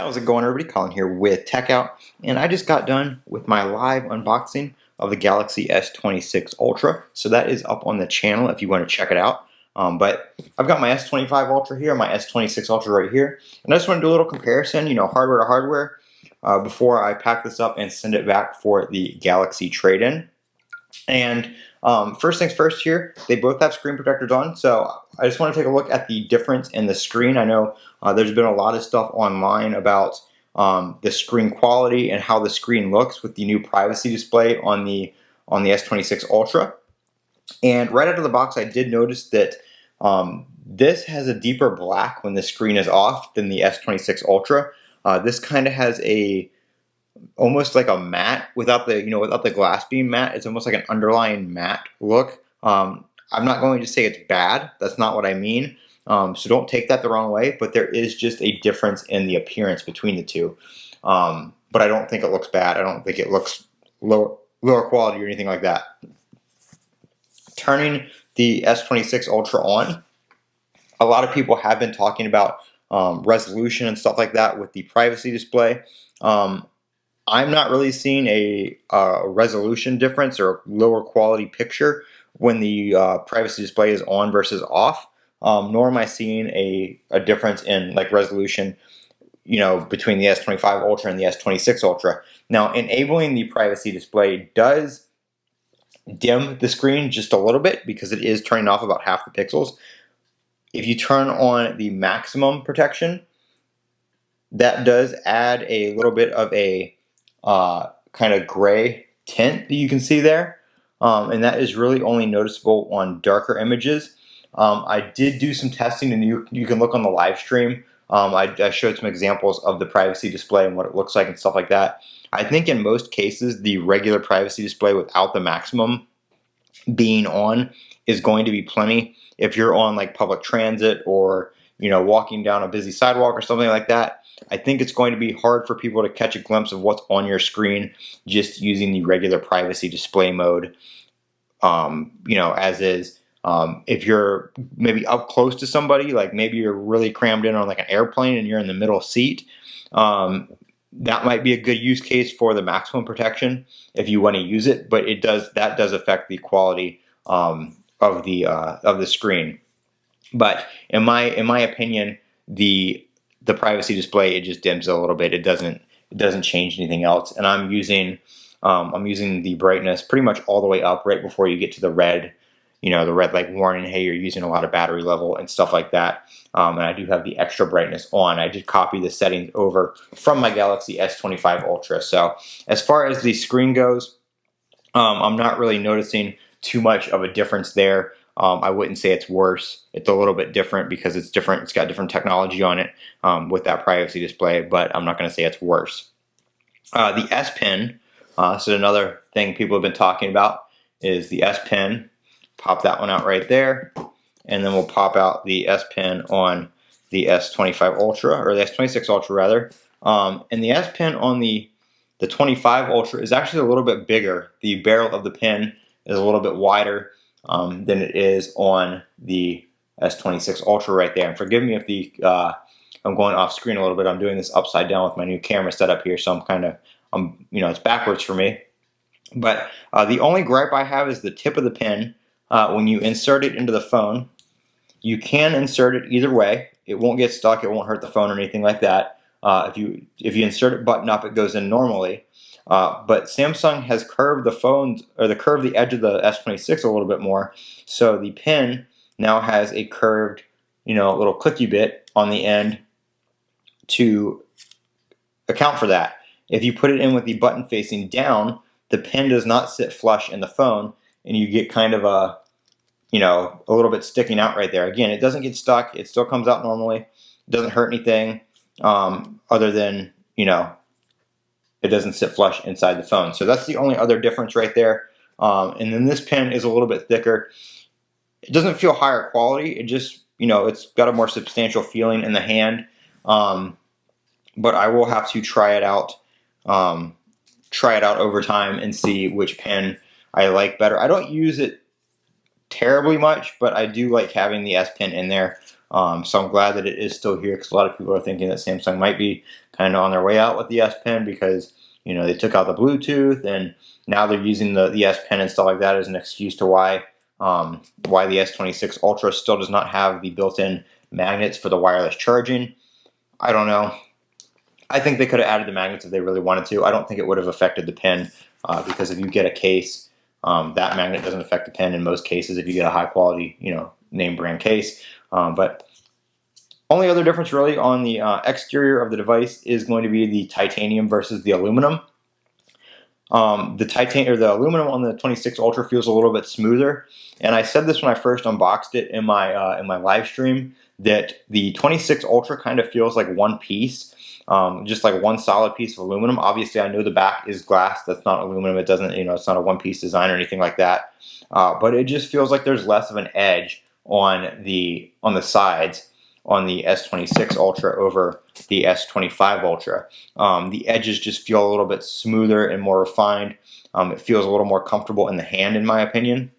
How's it going, everybody? Colin here with Techout, and I just got done with my live unboxing of the Galaxy S26 Ultra. So that is up on the channel if you want to check it out. But I've got my S25 Ultra here, my S26 Ultra right here, and I just want to do a little comparison, hardware to hardware, before I pack this up and send it back for the Galaxy trade-in. And first things first here, they both have screen protectors on, so I just want to take a look at the difference in the screen. I know there's been a lot of stuff online about the screen quality and how the screen looks with the new privacy display on the S26 Ultra. And right out of the box, I did notice that this has a deeper black when the screen is off than the S26 Ultra. This kind of has almost like a matte without the glass being matte. It's almost like an underlying matte look. I'm not going to say it's bad. That's not what I mean. So don't take that the wrong way. But there is just a difference in the appearance between the two. But I don't think it looks bad. I don't think it looks lower quality or anything like that. Turning the S26 Ultra on, a lot of people have been talking about resolution and stuff like that with the privacy display. I'm not really seeing a resolution difference or lower quality picture when the privacy display is on versus off, nor am I seeing a difference in resolution, between the S25 Ultra and the S26 Ultra. Now, enabling the privacy display does dim the screen just a little bit because it is turning off about half the pixels. If you turn on the maximum protection, that does add a little bit of a kind of gray tint that you can see there, and that is really only noticeable on darker images. I did do some testing, and you can look on the live stream. I showed some examples of the privacy display and what it looks like and stuff like that. I think in most cases the regular privacy display without the maximum being on is going to be plenty. If you're on public transit or walking down a busy sidewalk or something like that, I think it's going to be hard for people to catch a glimpse of what's on your screen just using the regular privacy display mode, as is. If you're maybe up close to somebody, like maybe you're really crammed in on an airplane and you're in the middle seat, that might be a good use case for the maximum protection if you want to use it, but that does affect the quality of the screen. But in my opinion, the privacy display, it just dims a little bit. It doesn't change anything else. And I'm using the brightness pretty much all the way up right before you get to the red, the red warning, hey, you're using a lot of battery level and stuff like that. And I do have the extra brightness on. I did copy the settings over from my Galaxy S25 Ultra. So as far as the screen goes, I'm not really noticing too much of a difference there. I wouldn't say it's worse. It's a little bit different because it's different. It's got different technology on it with that privacy display, but I'm not going to say it's worse. The S Pen, so another thing people have been talking about is the S Pen. Pop that one out right there, and then we'll pop out the S Pen on the S25 Ultra, or the S26 Ultra rather. And the S Pen on the 25 Ultra is actually a little bit bigger. The barrel of the pen is a little bit wider than it is on the S26 Ultra right there. And forgive me if I'm going off screen a little bit. I'm doing this upside down with my new camera setup here, so it's backwards for me. But the only gripe I have is the tip of the pen. When you insert it into the phone, you can insert it either way. It won't get stuck. It won't hurt the phone or anything like that. If you insert it button up, it goes in normally. But Samsung has curved the edge of the S26 a little bit more, so the pen now has a curved, little clicky bit on the end to account for that. If you put it in with the button facing down, the pen does not sit flush in the phone, and you get kind of a little bit sticking out right there. Again, it doesn't get stuck. It still comes out normally. It doesn't hurt anything other than, it doesn't sit flush inside the phone. So that's the only other difference right there. And then this pen is a little bit thicker. It doesn't feel higher quality. It just, it's got a more substantial feeling in the hand. But I will have to try it out over time and see which pen I like better. I don't use it terribly much, but I do like having the S Pen in there So I'm glad that it is still here, because a lot of people are thinking that Samsung might be kind of on their way out with the S Pen, because they took out the Bluetooth and now they're using the S Pen and stuff like that as an excuse to why the S26 Ultra still does not have the built-in magnets for the wireless charging. I don't know. I think they could have added the magnets if they really wanted to. I don't think it would have affected the pen, because if you get a case, that magnet doesn't affect the pen in most cases if you get a high quality, name brand case. But only other difference really on the exterior of the device is going to be the titanium versus the aluminum. The aluminum on the 26 Ultra feels a little bit smoother, and I said this when I first unboxed it in my live stream, that the 26 Ultra kind of feels like one piece, just like one solid piece of aluminum. Obviously, I know the back is glass; that's not aluminum. It doesn't, it's not a one-piece design or anything like that. But it just feels like there's less of an edge on the sides on the S26 Ultra over the S25 Ultra. The edges just feel a little bit smoother and more refined. It feels a little more comfortable in the hand, in my opinion.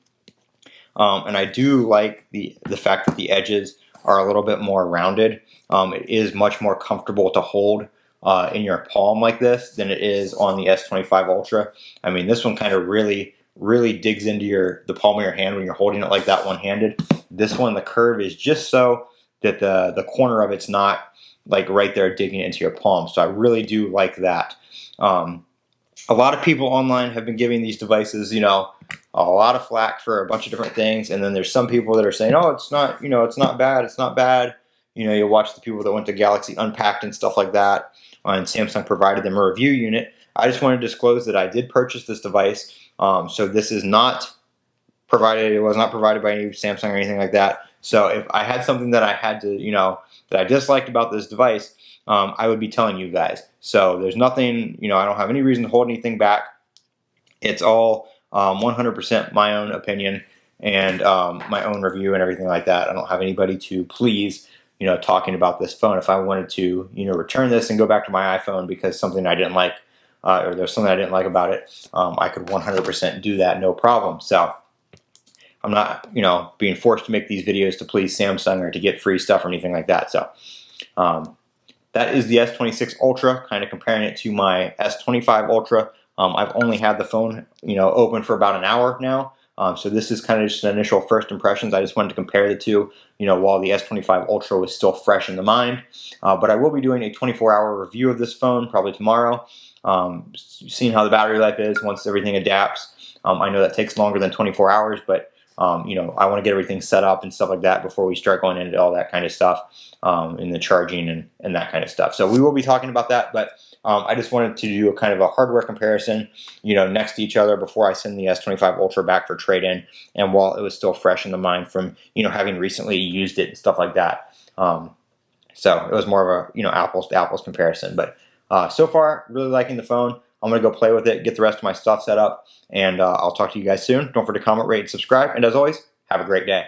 And I do like the fact that the edges are a little bit more rounded. It is much more comfortable to hold in your palm like this than it is on the S25 Ultra. I mean, this one kind of really digs into the palm of your hand when you're holding it like that one-handed. This one, the curve is just so that the corner of it's not like right there digging into your palm. So I really do like that. A lot of people online have been giving these devices, a lot of flack for a bunch of different things, and then there's some people that are saying, oh, it's not bad, it's not bad. You watch the people that went to Galaxy Unpacked and stuff like that, and Samsung provided them a review unit. I just want to disclose that I did purchase this device, so this is not provided. It was not provided by any Samsung or anything like that. So if I had something that I had to, that I disliked about this device, I would be telling you guys. So there's nothing, I don't have any reason to hold anything back. It's all 100% my own opinion and my own review and everything like that. I don't have anybody to please, talking about this phone. If I wanted to, return this and go back to my iPhone because something I didn't like, or there's something I didn't like about it, I could 100% do that, no problem. So I'm not, being forced to make these videos to please Samsung or to get free stuff or anything like that. So that is the S26 Ultra, kind of comparing it to my S25 Ultra. I've only had the phone, open for about an hour now. So this is kind of just an initial first impressions. I just wanted to compare the two, while the S25 Ultra was still fresh in the mind. But I will be doing a 24-hour review of this phone, probably tomorrow, seeing how the battery life is once everything adapts. I know that takes longer than 24 hours, but I want to get everything set up and stuff like that before we start going into all that kind of stuff, in the charging and that kind of stuff. So we will be talking about that, but I just wanted to do a kind of a hardware comparison, next to each other before I send the S25 Ultra back for trade-in, and while it was still fresh in the mind from, having recently used it and stuff like that. So it was more of a, apples to apples comparison. But so far, really liking the phone. I'm going to go play with it, get the rest of my stuff set up, and I'll talk to you guys soon. Don't forget to comment, rate, and subscribe. And as always, have a great day.